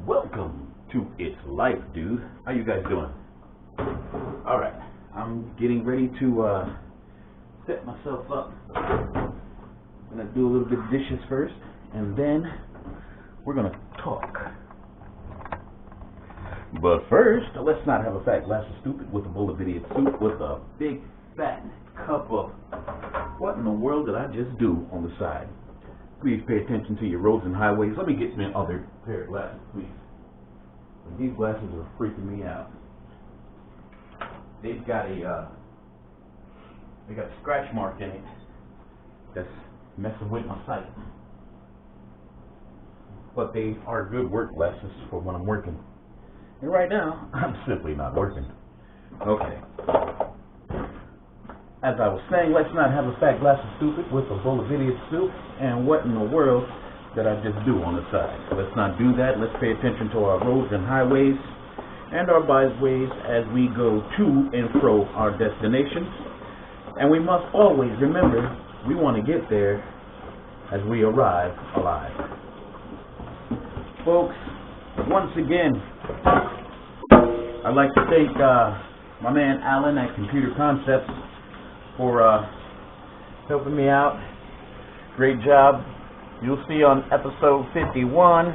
Welcome to It's Life, dude. How you guys doing? Alright, I'm getting ready to set myself up. I'm gonna do a little bit of dishes first, and then we're gonna talk. But first, let's not have a fat glass of stupid with a bowl of idiot soup with a big fat cup of what in the world did I just do on the side? Please pay attention to your roads and highways. Let me get me another pair of glasses, please. These glasses are freaking me out. They've got a scratch mark in it that's messing with my sight. But they are good work glasses for when I'm working. And right now, I'm simply not working. Okay. As I was saying, let's not have a fat glass of stupid with a bowl of idiot soup. And what in the world did I just do on the side? Let's not do that. Let's pay attention to our roads and highways and our byways as we go to and fro our destinations. And we must always remember we want to get there as we arrive alive. Folks, once again, I'd like to thank my man Alan at Computer Concepts for helping me out. Great job. You'll see on episode 51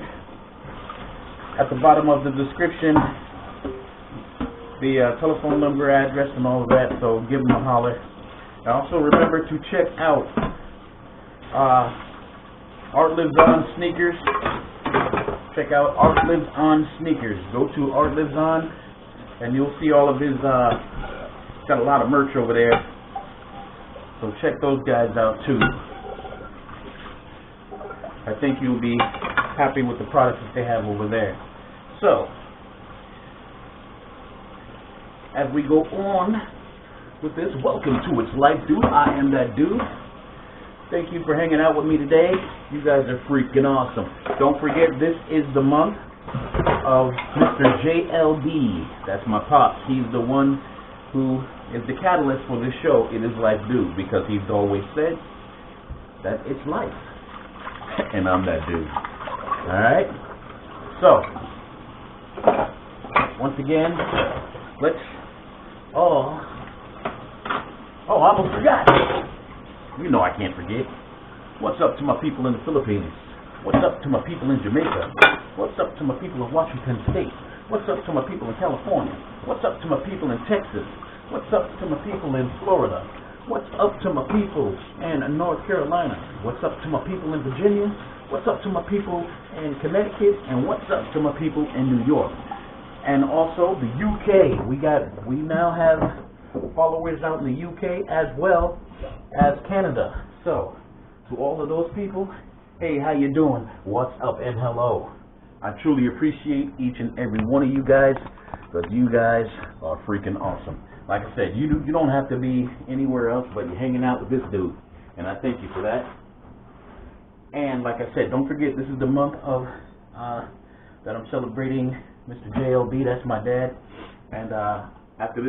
at the bottom of the description the telephone number, address, and all of that, so give them a holler. And also remember to check out Art Lives On Sneakers. Check out Art Lives On Sneakers. Go to Art Lives On and you'll see all of his got a lot of merch over there. So check those guys out too. I think you'll be happy with the products that they have over there. So, as we go on with this, welcome to It's Life, dude. I am that dude. Thank you for hanging out with me today. You guys are freaking awesome. Don't forget, this is the month of Mr. JLD. That's my pops. He's the one who is the catalyst for this show, It Is Life, Dude, because he's always said that it's life. And I'm that dude. Alright? So, once again, let's all... Oh, I almost forgot. You know I can't forget. What's up to my people in the Philippines? What's up to my people in Jamaica? What's up to my people in Washington State? What's up to my people in California? What's up to my people in Texas? What's up to my people in Florida? What's up to my people in North Carolina? What's up to my people in Virginia? What's up to my people in Connecticut? And what's up to my people in New York? And also the UK. We now have followers out in the UK as well as Canada. So, to all of those people, hey, how you doing? What's up and hello. I truly appreciate each and every one of you guys, because you guys are freaking awesome. Like I said, you don't have to be anywhere else, but you're hanging out with this dude, and I thank you for that. And like I said, don't forget, this is the month of that I'm celebrating Mr. JLB. That's my dad. And after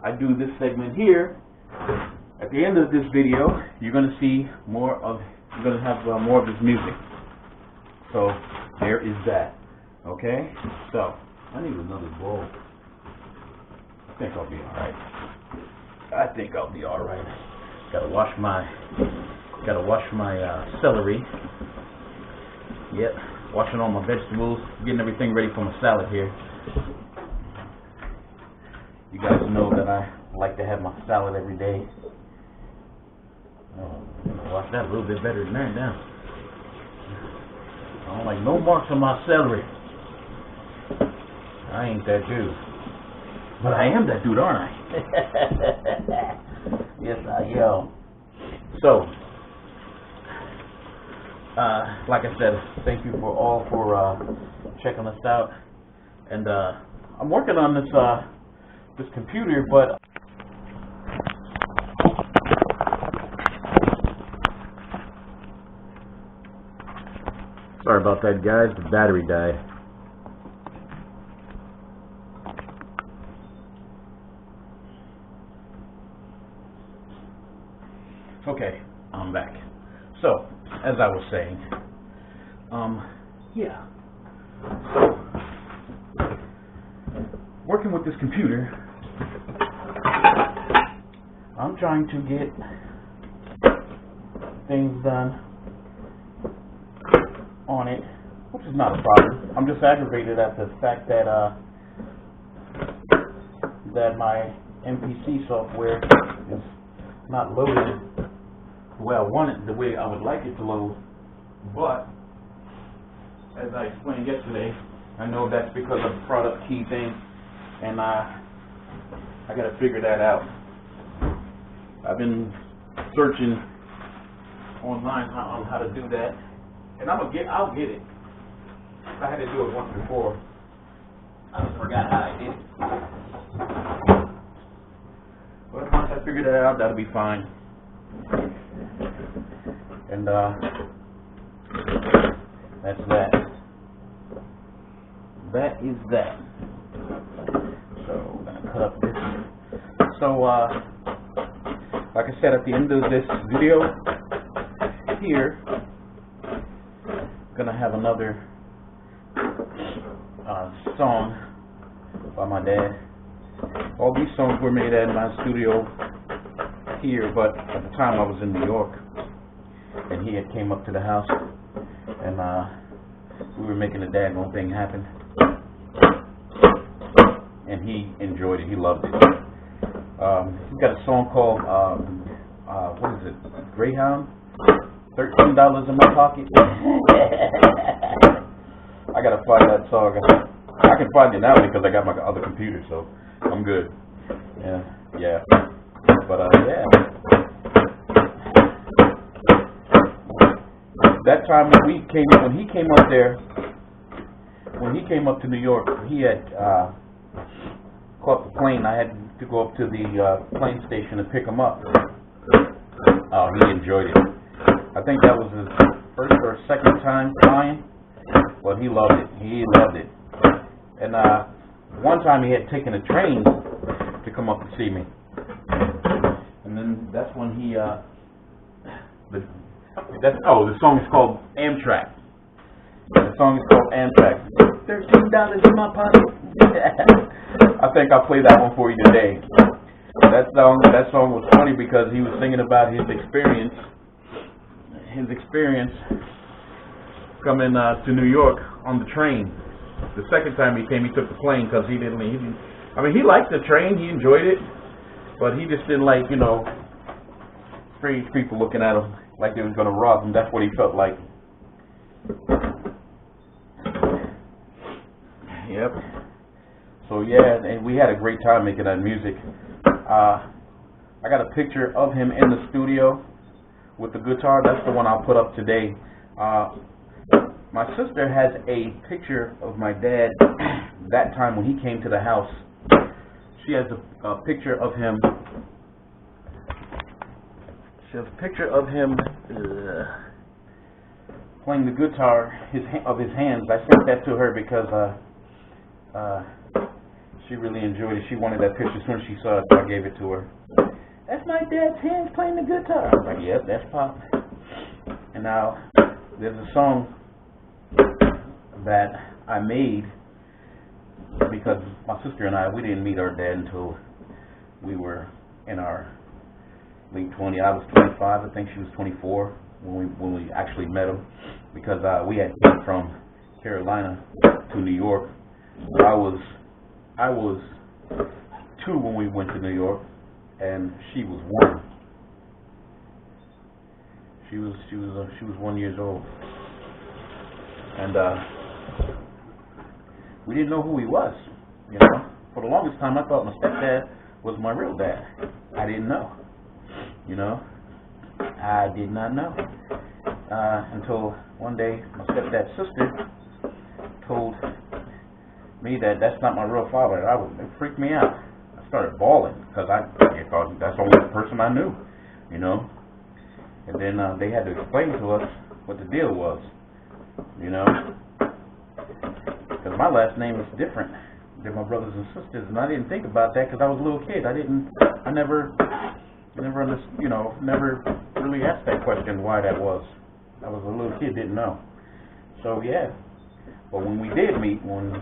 I do this segment here, at the end of this video, you're gonna see more of his music. So there is that. Okay. So I need another bowl. I think I'll be all right. Gotta wash my celery. Yep, washing all my vegetables, getting everything ready for my salad here. You guys know that I like to have my salad every day. I'm gonna wash that a little bit better than that now. I don't like no marks on my celery. I ain't that dude. But I am that dude, aren't I? Yes, I am. So, like I said, thank you for checking us out. And I'm working on this computer, but sorry about that, guys. The battery died. Okay, I'm back. So, as I was saying, yeah. So, working with this computer, I'm trying to get things done on it, which is not a problem. I'm just aggravated at the fact that that my MPC software is not loading the way I want it, the way I would like it to load. But as I explained yesterday, I know that's because of the product key thing, and I got to figure that out. I've been searching online on how to do that, and I'll get it. I had to do it once before. I just forgot how I did it. But once I figure that out, that'll be fine. And that's that. That is that. So I'm gonna cut up this. So like I said at the end of this video here, I'm gonna have another song by my dad. All these songs were made at my studio here, but at the time I was in New York, and he had came up to the house, and we were making the daggone thing happen, and he enjoyed it. He loved it. He's got a song called what is it? Greyhound. $13 in my pocket. I gotta find that song. I can find it now because I got my other computer, so I'm good. Yeah. But yeah. That time that when he came up there, when he came up to New York, he had caught the plane. I had to go up to the plane station and pick him up. He enjoyed it. I think that was his first or second time flying, but he loved it. He loved it. And one time he had taken a train to come up and see me. And then that's when he, the song is called Amtrak. The song is called Amtrak. $13 in my pocket. I think I'll play that one for you today. That song was funny because he was singing about his experience coming to New York on the train. The second time he came, he took the plane because he liked the train, he enjoyed it, but he just didn't like, strange people looking at him like they was going to rob him. That's what he felt like. Yep. So yeah, and we had a great time making that music. I got a picture of him in the studio with the guitar. That's the one I'll put up today. My sister has a picture of my dad that time when he came to the house. She has a picture of him. She has a picture of him playing the guitar of his hands. I sent that to her because she really enjoyed it. She wanted that picture as soon as she saw it, so I gave it to her. That's my dad's hands playing the guitar. I was like, yep, that's Pop. And now there's a song that I made because my sister and we didn't meet our dad until we were in our late 20s. I was 25, I think she was 24 when we actually met him, because we had come from Carolina to New York. I was 2 when we went to New York, and she was 1. She was 1 year old, and we didn't know who he was. For the longest time, I thought my stepdad was my real dad. I didn't know. I did not know until one day my stepdad's sister told me that that's not my real father. It freaked me out. I started bawling because I thought that's the only person I knew, And then they had to explain to us what the deal was, because my last name is different than my brothers and sisters, and I didn't think about that because I was a little kid. I never really asked that question why that was. I was a little kid, didn't know. So yeah, But when we did meet, when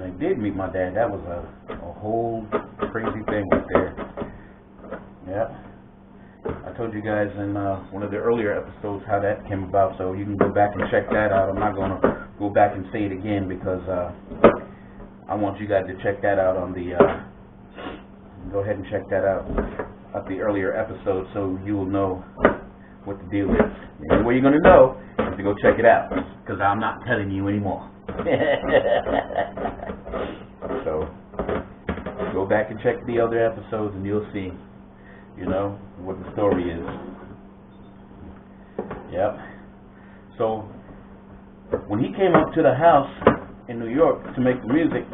I did meet my dad, that was a whole crazy thing right there. Yeah. I told you guys in one of the earlier episodes how that came about, so you can go back and check that out. I'm not going to go back and say it again because I want you guys to check that out on the, go ahead and check that out at the earlier episode so you will know what the deal is. The only way you're going to know is to go check it out because I'm not telling you anymore. So, go back and check the other episodes and you'll see, you know, what the story is. Yep. So, when he came up to the house in New York to make the music,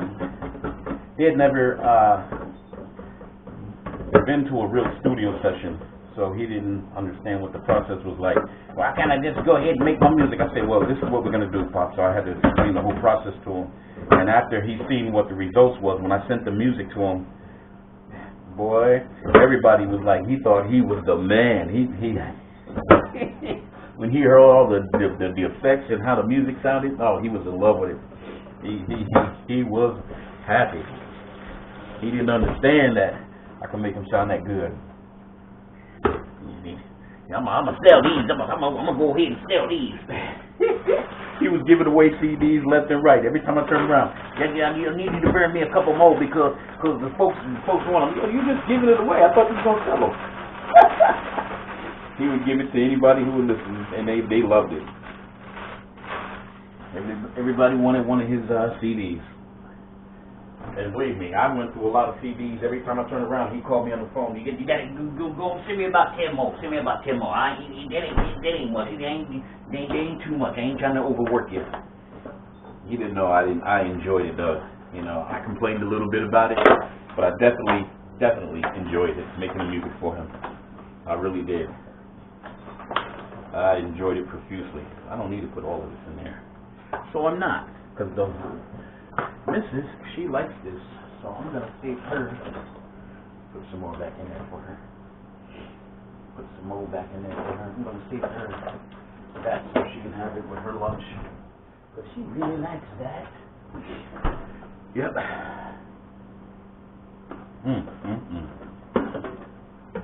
he had never been to a real studio session, so he didn't understand what the process was like. Why can't I just go ahead and make my music? I said, well, this is what we're going to do, Pop. So I had to explain the whole process to him. And after he seen what the results was, when I sent the music to him, boy, everybody was like, he thought he was the man. He when he heard all the effects and how the music sounded, oh, he was in love with it. He was happy. He didn't understand that I could make him sound that good. I'm gonna sell these. I'm gonna go ahead and sell these. He was giving away CDs left and right. Every time I turned around, yeah, I need you to bring me a couple more because the folks want them. You just giving it away. I thought you was gonna sell them. He would give it to anybody who would listen, and they loved it. Everybody wanted one of his CDs. And believe me, I went through a lot of CDs. Every time I turned around, he called me on the phone. You gotta go send me about 10 more. Send me about 10 more. That ain't much. It ain't too much. I ain't trying to overwork you. He didn't know I enjoyed it though. You know, I complained a little bit about it, but I definitely enjoyed it, making the music for him. I really did. I enjoyed it profusely. I don't need to put all of this in there. So I'm not, because the missus, she likes this, so I'm going to save her. Put some more back in there for her. Put some more back in there for her. I'm going to save her that so she can have it with her lunch. But she really likes that. Yep.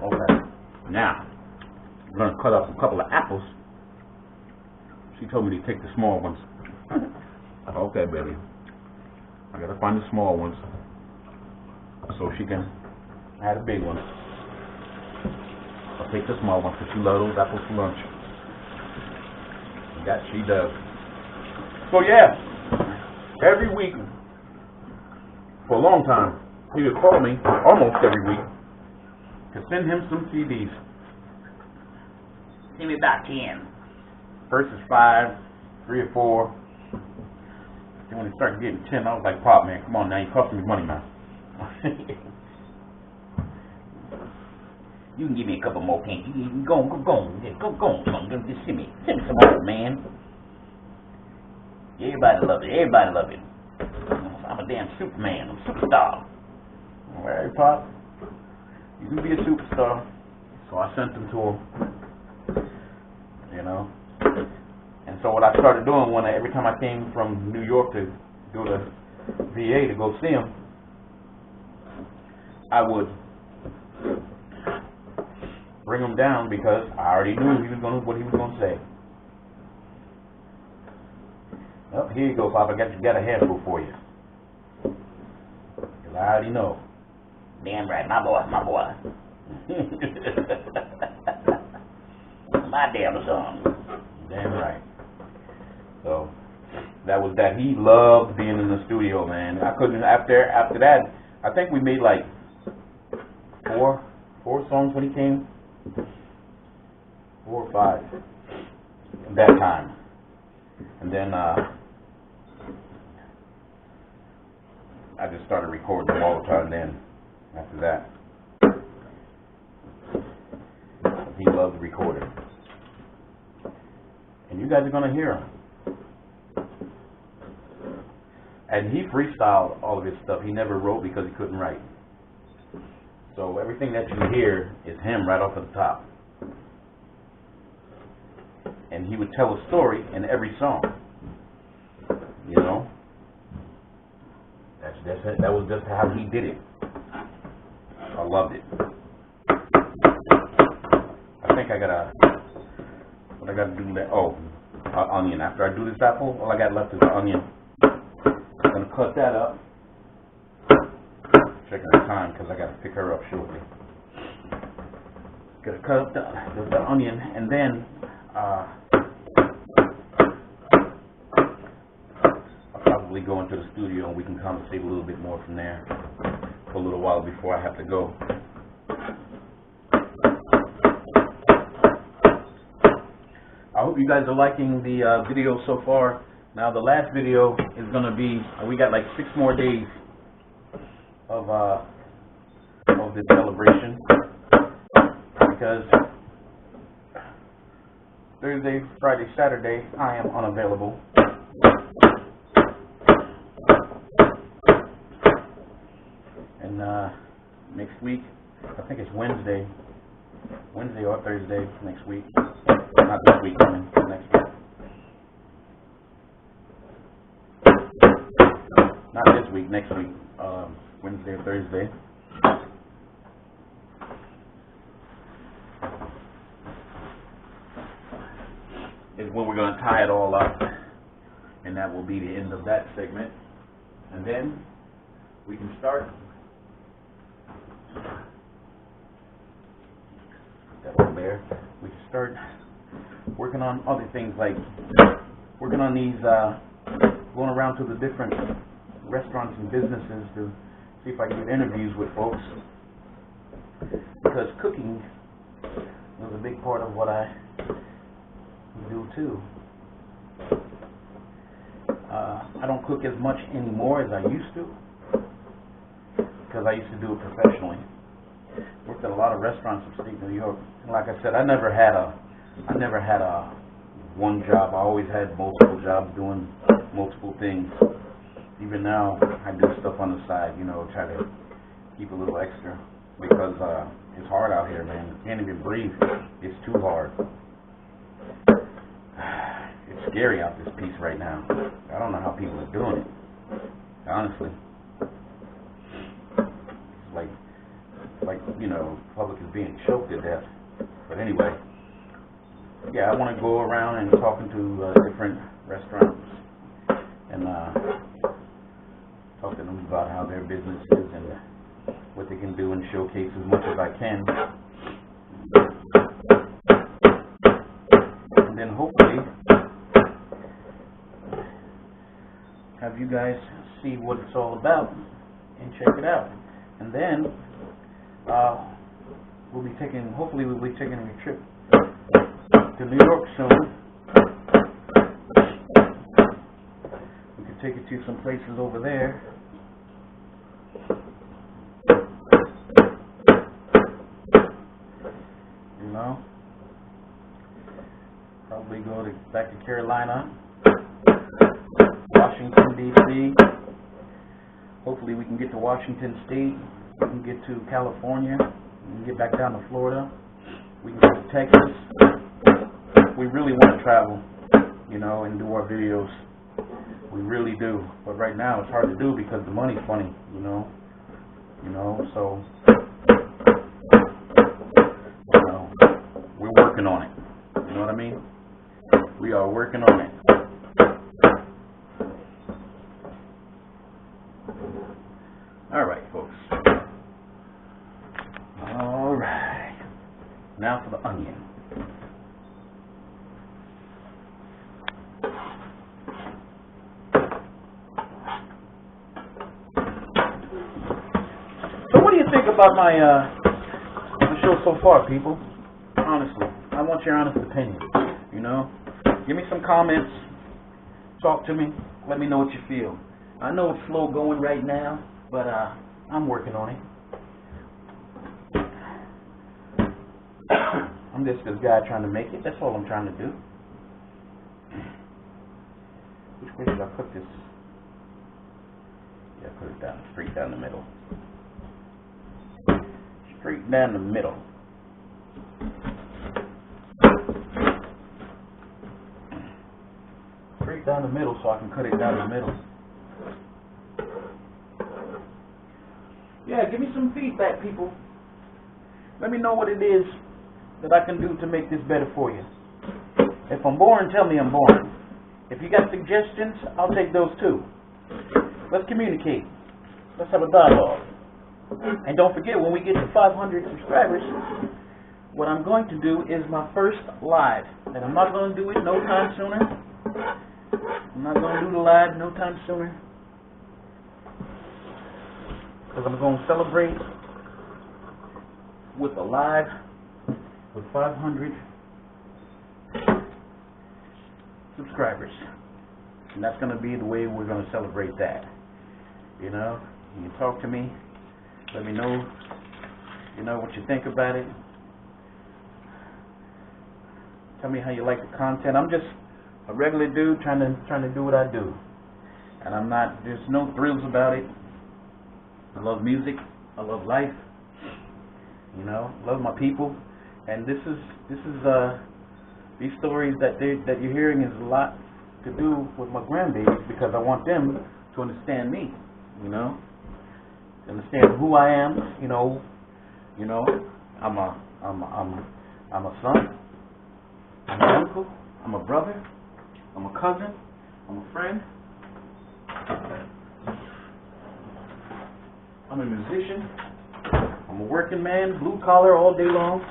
Okay. Now, I'm going to cut up a couple of apples. She told me to take the small ones. Okay, baby. I gotta find the small ones so she can have the big ones. I'll take the small ones because she loves those apples for lunch. That she does. So yeah, every week for a long time he would call me almost every week to send him some CDs. Send me about 10. First is 5, 3 or 4. And when he started getting 10, I was like, Pop, man, come on now, you're costing me money now. You can give me a couple more, can't you? Go on, just send me some more, man. Everybody love it. I'm a damn Superman, I'm a superstar. All right, Pop, you can be a superstar. So I sent them to him, you know. And so what I started doing every time I came from New York to go to VA to go see him, I would bring him down because I already knew what he was going to say. Well, here you go, Pop. I got a handful for you. Because I already know. Damn right, my boy. My damn son. Damn right. So that was that. He loved being in the studio, man. I couldn't. After that, I think we made like four songs when he came. 4 or 5 at that time, and then I just started recording them all the time. Then after that, he loved recording, and you guys are gonna hear him. And he freestyled all of his stuff. He never wrote because he couldn't write. So everything that you hear is him right off of the top. And he would tell a story in every song. You know? That was just how he did it. I loved it. I think I gotta, what I gotta do next, onion. After I do this apple, all I got left is the onion. I'm gonna cut that up. Checking the time because I gotta pick her up shortly. Gonna cut up the onion, and then I'll probably go into the studio and we can conversate a little bit more from there for a little while before I have to go. I hope you guys are liking the video so far. Now the last video is gonna be, we got like 6 more days of this celebration, because Thursday, Friday, Saturday I am unavailable. And next week, I think it's Wednesday or Thursday next week. Not this week, I mean next week. Not this week, next week. Wednesday or Thursday. Is when we're going to tie it all up, and that will be the end of that segment. And then we can start. Put that over there. We can start working on other things, like working on these, going around to the different restaurants and businesses to see if I can get interviews with folks, because cooking was a big part of what I do too. I don't cook as much anymore as I used to, because I used to do it professionally. Worked at a lot of restaurants in upstate New York, and like I said, I never had a one job. I always had multiple jobs doing multiple things. Even now, I do stuff on the side, you know, try to keep a little extra, because it's hard out here, man. You can't even breathe. It's too hard. It's scary out this piece right now. I don't know how people are doing it, honestly. It's like, you know, the public is being choked to death. But anyway, yeah, I want to go around and talking to different restaurants and talk to them about how their business is and what they can do, and showcase as much as I can. And then hopefully have you guys see what it's all about and check it out. And then hopefully we'll be taking a trip to New York soon. We could take you to some places over there. You know, probably go back to Carolina, Washington, D.C. Hopefully we can get to Washington State. We can get to California. We can get back down to Florida. We can go to Texas. We really want to travel, you know, and do our videos. We really do. But right now it's hard to do because the money's funny, you know. So we're working on it. You know what I mean? We are working on it. All right, folks. All right. Now for the onion. So what do you think about my show so far, people? Honestly, I want your honest opinion. You know, give me some comments. Talk to me. Let me know what you feel. I know it's slow going right now, but I'm working on it. I'm just this guy trying to make it. That's all I'm trying to do. Which way should I put this? Yeah, put it down, straight down the middle. Straight down the middle. Straight down the middle so I can cut it down the middle. Yeah, give me some feedback, people. Let me know what it is that I can do to make this better for you. If I'm boring, tell me I'm boring. If you got suggestions, I'll take those too. Let's communicate. Let's have a dialogue. And don't forget, when we get to 500 subscribers, what I'm going to do is my first live. And I'm not going to do it no time sooner. I'm not going to do the live no time sooner. Because I'm going to celebrate with a live with 500 subscribers. And that's going to be the way we're going to celebrate that. You know, you can talk to me. Let me know, what you think about it. Tell me how you like the content. I'm just a regular dude trying to do what I do. And there's no thrills about it. I love music. I love life. Love my people. And this is these stories that you're hearing is a lot to do with my grandbabies, because I want them to understand me, understand who I am, I'm a son, I'm an uncle, I'm a brother, I'm a cousin, I'm a friend, I'm a musician, I'm a working man, blue collar all day long.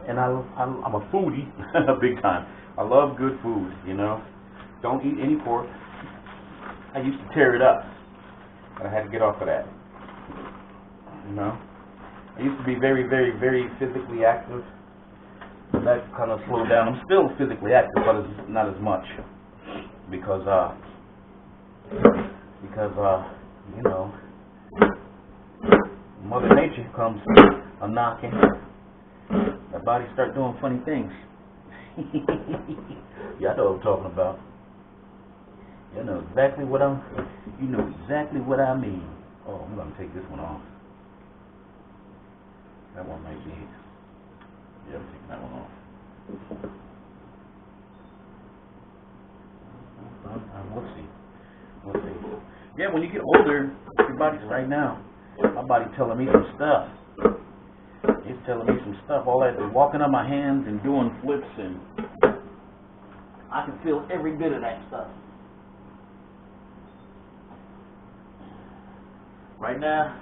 And I'm a foodie, big time. I love good food, Don't eat any pork. I used to tear it up, but I had to get off of that. I used to be very, very, very physically active. But that kind of slowed down. I'm still physically active, but it's not as much because Mother Nature comes a knocking. My body start doing funny things. Y'all know what I'm talking about. You know exactly what I mean. Oh, I'm gonna take this one off. That one might be. Yeah, I'm taking that one off. We'll see. Yeah, when you get older, your body's right now. My body telling me some stuff. It's telling me some stuff. All that walking on my hands and doing flips, and I can feel every bit of that stuff. Right now,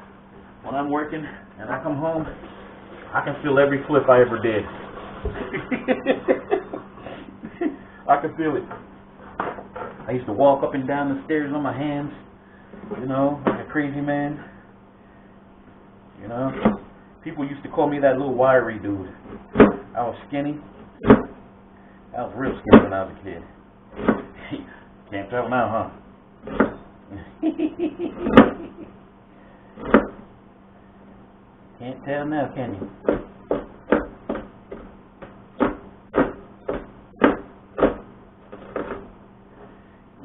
when I'm working and I come home, I can feel every flip I ever did. I can feel it. I used to walk up and down the stairs on my hands, like a crazy man. People used to call me that little wiry dude. I was skinny. I was real skinny when I was a kid. Can't tell now, huh? Can't tell now, can you?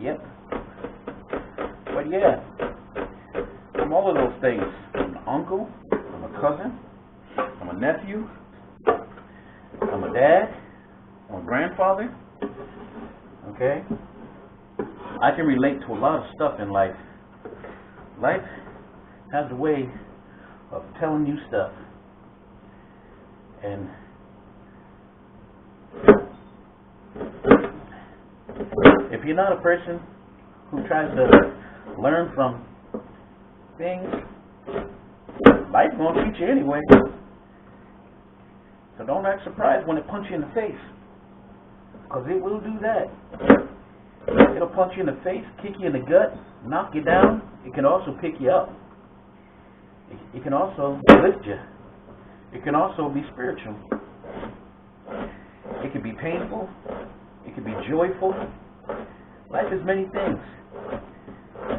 Yep. But yeah, I'm all of those things. I'm an uncle, I'm a cousin, I'm a nephew, I'm a dad, I'm a grandfather. Okay? I can relate to a lot of stuff in life. Life has a way of telling you stuff. And if you're not a person who tries to learn from things, life's going to teach you anyway. So don't act surprised when it punches you in the face, because it will do that. It'll punch you in the face, kick you in the gut, knock you down. It can also pick you up. It can also lift you. It can also be spiritual. It can be painful. It can be joyful. Life is many things.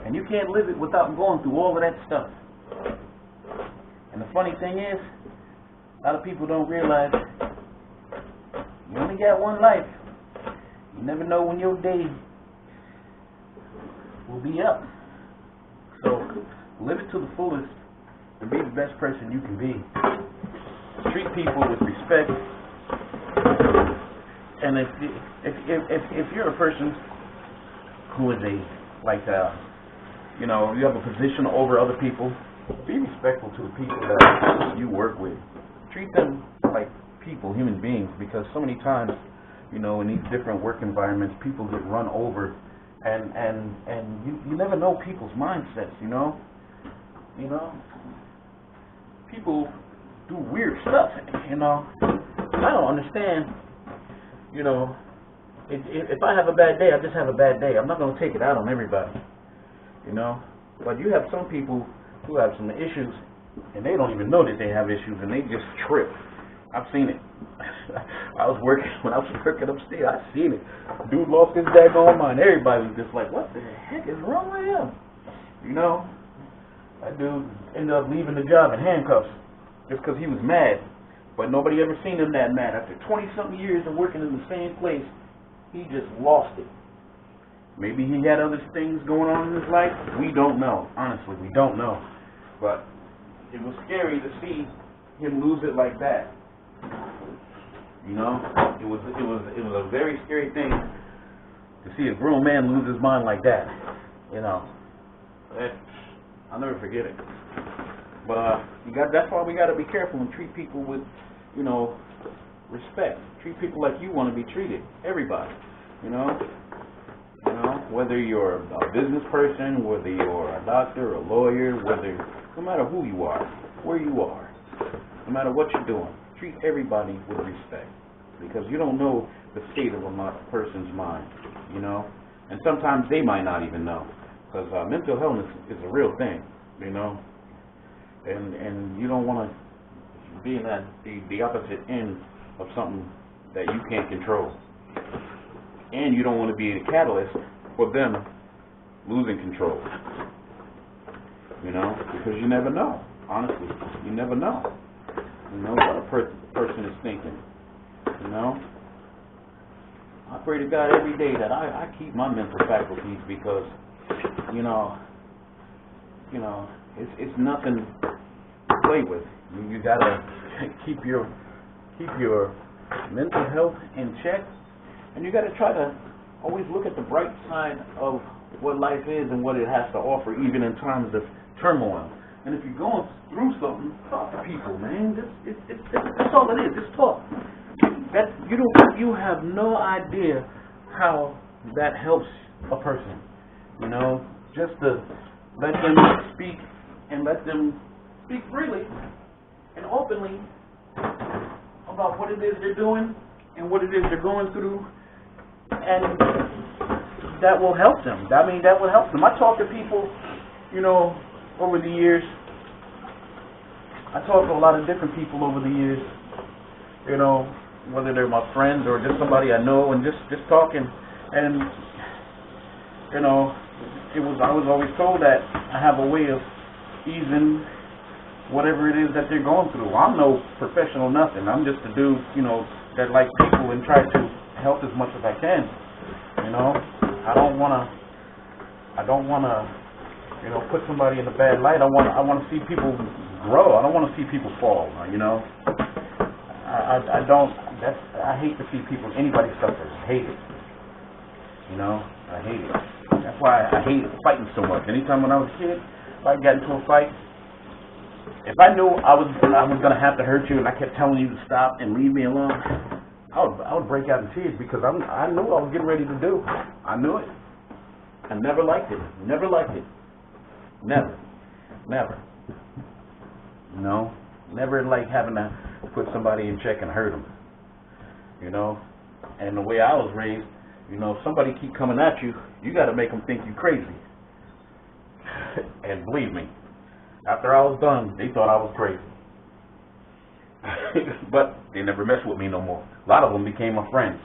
And you can't live it without going through all of that stuff. And the funny thing is, a lot of people don't realize you only got one life. You never know when your day will be up. So live it to the fullest and be the best person you can be. Treat people with respect. And if you're a person who is you know, you have a position over other people, be respectful to the people that you work with. Treat them like people, human beings, because so many times, you know, in these different work environments, people get run over, and you never know people's mindsets, you know. You know, people do weird stuff, you know. I don't understand, you know, if I have a bad day, I just have a bad day. I'm not going to take it out on everybody, you know. But you have some people who have some issues, and they don't even know that they have issues, and they just trip. I've seen it. When I was working upstairs, I seen it. Dude lost his daggone mind. Everybody was just like, what the heck is wrong with him? You know, that dude ended up leaving the job in handcuffs just because he was mad. But nobody ever seen him that mad. After 20-something years of working in the same place, he just lost it. Maybe he had other things going on in his life. We don't know. Honestly, we don't know. But it was scary to see him lose it like that. You know, it was a very scary thing to see a grown man lose his mind like that. You know, I'll never forget it. But that's why we got to be careful and treat people with, you know, respect. Treat people like you want to be treated. Everybody, you know. Whether you're a business person, whether you're a doctor, a lawyer, no matter who you are, where you are, no matter what you're doing, treat everybody with respect, because you don't know the state of a person's mind, you know, and sometimes they might not even know, because mental illness is a real thing, you know, and you don't want to be in the opposite end of something that you can't control, and you don't want to be a catalyst for them losing control, you know, because you never know. Honestly, you never know. You know what a person is thinking. You know, I pray to God every day that I keep my mental faculties, because you know, it's nothing to play with. You gotta keep your mental health in check, and you gotta try to always look at the bright side of what life is and what it has to offer, even in times of turmoil. And if you're going through something, talk to people, man. That's all it is. Just talk. You have no idea how that helps a person. You know, just to let them speak and let them speak freely and openly about what it is they're doing and what it is they're going through, and that will help them. I mean, that will help them. I talk to people, you know, over the years. I talk to a lot of different people over the years, you know, whether they're my friends or just somebody I know, and just talking. And, you know, I was always told that I have a way of easing whatever it is that they're going through. I'm no professional nothing. I'm just a dude, you know, that like people and try to help as much as I can. You know, I don't wanna, you know, put somebody in a bad light. I want to see people grow. I don't want to see people fall. You know, I hate to see anybody suffer. I hate it. You know, I hate it. That's why I hate fighting so much. Anytime when I was a kid, if I got into a fight, if I knew I was gonna have to hurt you, and I kept telling you to stop and leave me alone, I would break out in tears, because I knew what I was getting ready to do. I knew it. I never liked it. Never liked it. Never. You know, never like having to put somebody in check and hurt them. You know, and the way I was raised, you know, if somebody keep coming at you, you got to make them think you crazy. And believe me, after I was done, they thought I was crazy. But they never messed with me no more. A lot of them became my friends.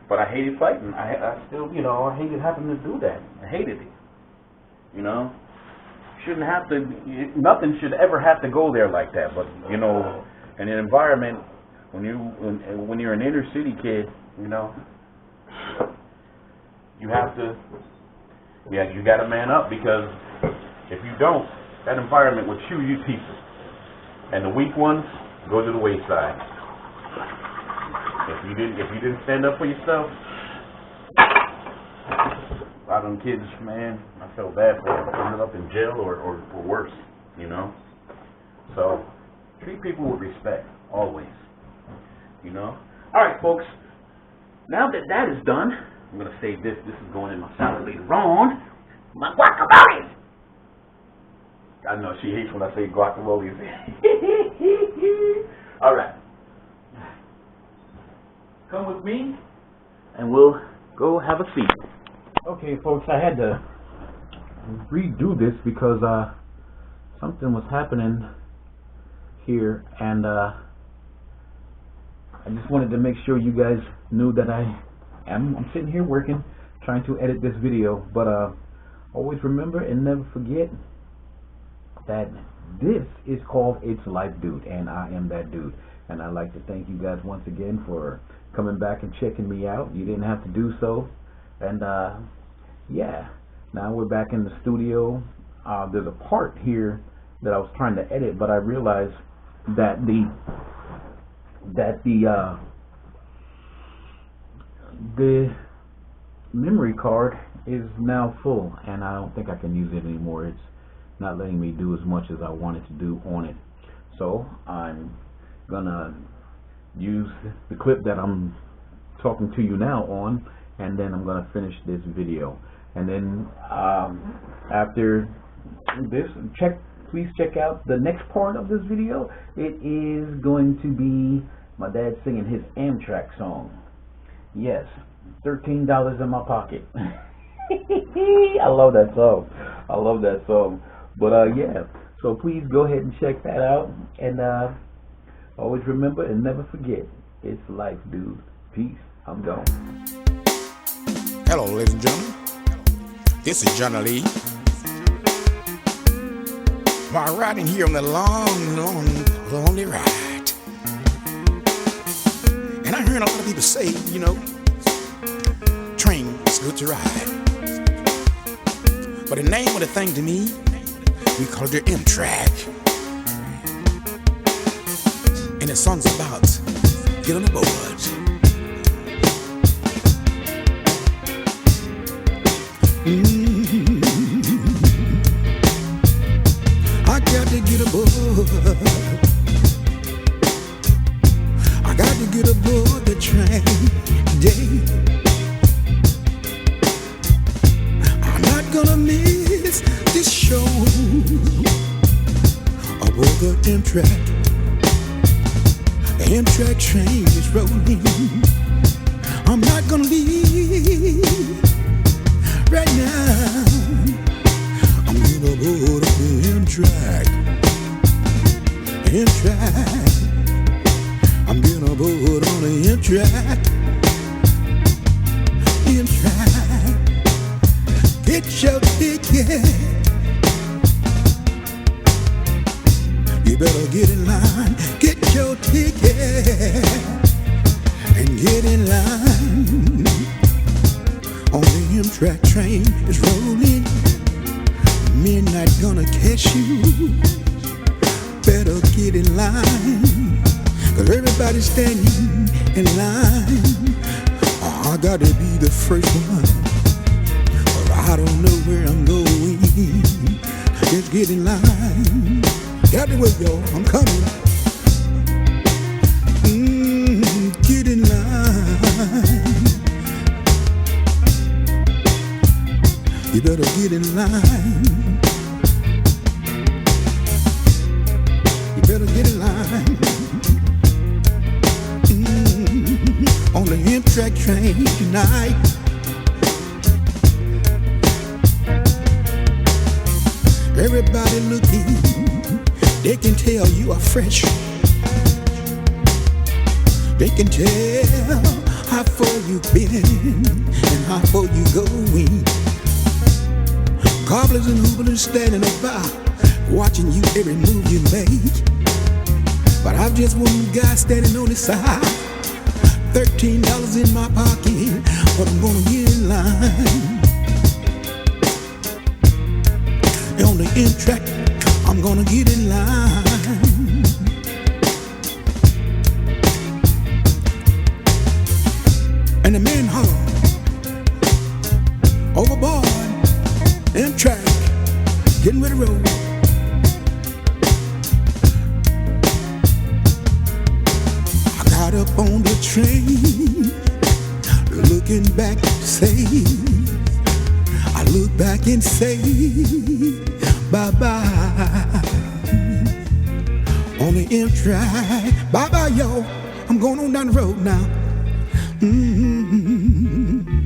But I hated fighting. I still, you know, I hated having to do that. I hated it. You know, shouldn't have to. Nothing should ever have to go there like that. But you know, in an environment when you're an inner city kid, you know, you have to. Yeah, you got to man up, because if you don't, that environment will chew you to pieces, and the weak ones go to the wayside. If you didn't stand up for yourself, a lot lot of them kids, man, I felt bad for them, ended up in jail or worse, you know. So treat people with respect, always, you know. All right, folks. Now that that is done, I'm gonna save this. This is going in my salad later on. My guacamole. I know she hates when I say guacamole. All right. Come with me, and we'll go have a seat. Okay, folks, I had to redo this because something was happening here, and I just wanted to make sure you guys knew that I'm sitting here working, trying to edit this video, but always remember and never forget that this is called It's Life Dude, and I am that dude. And I'd like to thank you guys once again for coming back and checking me out. You didn't have to do so. And yeah, now we're back in the studio. There's a part here that I was trying to edit, but I realized that the memory card is now full, and I don't think I can use it anymore. It's not letting me do as much as I wanted to do on it. So I'm gonna use the clip that I'm talking to you now on, and then I'm gonna finish this video. And then after this, please check out the next part of this video. It is going to be my dad singing his Amtrak song. Yes, $13 in my pocket. I love that song. I love that song. But yeah, so please go ahead and check that out. And always remember and never forget, it's life, dude. Peace. I'm gone. Hello, ladies and gentlemen. This is Johnny Lee. While riding here on the long, lonely ride, and I heard a lot of people say, you know, train is good to ride. But the name of the thing to me, we call it the Amtrak. And the song's about get on the board. I got to get aboard. I got to get aboard the train today. I'm not gonna miss this show aboard the Amtrak. The Amtrak train is rolling. I'm not gonna leave right now. I'm getting aboard the Amtrak. Amtrak. I'm getting aboard on the Amtrak. Amtrak. Get your ticket. You better get in line. Get your ticket and get in line. On the Amtrak train is rolling. Midnight gonna catch you. Better get in line, 'cause everybody's standing in line. Oh, I gotta be the first one, or I don't know where I'm going. Just get in line. Got the way, yo, I'm coming. Get in line. You better get in line. You better get in line. On the Amtrak train tonight. Everybody looking, they can tell you are fresh. They can tell how far you've been and how far you going. Cobblers and hooblers standing about, watching you every move you make. But I'm just one guy standing on the side, $13 in my pocket, but I'm gonna get in line. And on the Amtrak, I'm gonna get in line. And the men holler, overboard. the road. I got up on the train, looking back to say, I look back and say, bye-bye. On the Amtrak, bye-bye, yo. I'm going on down the road now. Mm-hmm.